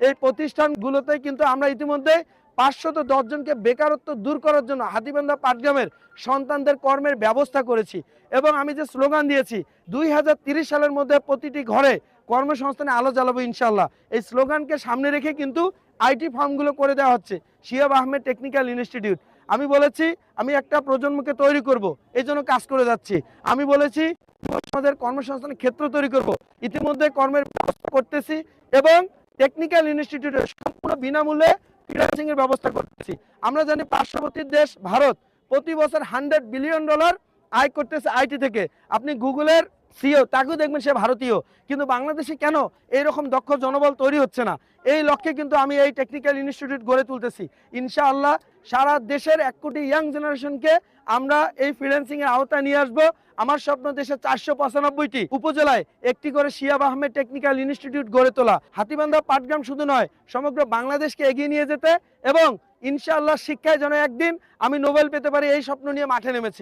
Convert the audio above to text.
এই প্রতিষ্ঠানগুলোতে কিন্তু আমরা ইতিমধ্যে 510 জনকে বেকারত্ব দূর করার জন্য হাতীবান্ধা পাটগ্রামের সন্তানদের কর্মের ব্যবস্থা করেছি। এবং আমি যে স্লোগান দিয়েছি 2030 সালের মধ্যে প্রতিটি ঘরে কর্মসংস্থানে আলো জ্বালাবো ইনশাল্লাহ, এই স্লোগানকে সামনে রেখে কিন্তু আইটি ফার্মগুলো করে দেওয়া হচ্ছে। শিহাব আহমেদ টেকনিক্যাল ইনস্টিটিউট, আমি বলেছি আমি একটা প্রজন্মকে তৈরি করব, এই জন্য কাজ করে যাচ্ছি। আমি বলেছি আমাদের কর্মসংস্থানের ক্ষেত্র তৈরি করব, ইতিমধ্যে কর্মের ব্যবস্থা করতেছি এবং টেকনিক্যাল ইনস্টিটিউটে সম্পূর্ণ বিনামূল্যে ফ্রিল্যান্সিং এর ব্যবস্থা করতেছি। আমরা জানি পার্শ্ববর্তী দেশ ভারত প্রতি বছর $100 বিলিয়ন আয় করতেছে আইটি থেকে। আপনি গুগলের সিও তাকেও দেখবেন সে ভারতীয়, কিন্তু বাংলাদেশে কেন এইরকম দক্ষ জনবল তৈরি হচ্ছে না? এই লক্ষ্যে কিন্তু আমি এই টেকনিক্যাল ইনস্টিটিউট গড়ে তুলতেছি। ইনশাআল্লাহ সারা দেশের 1 কোটি ইয়াং জেনারেশনকে আমরা এই ফ্রিল্যান্সিং এর আওতায় নিয়ে আসবো। আমার স্বপ্ন দেশের 495টি উপজেলায় একটি করে শিহাব আহমেদ টেকনিক্যাল ইনস্টিটিউট গড়ে তোলা। হাতীবান্ধা পাটগ্রাম শুধু নয়, সমগ্র বাংলাদেশকে এগিয়ে নিয়ে যেতে এবং ইনশাআল্লাহ শিক্ষায় যেন একদিন আমি নোবেল পেতে পারি, এই স্বপ্ন নিয়ে মাঠে নেমেছি।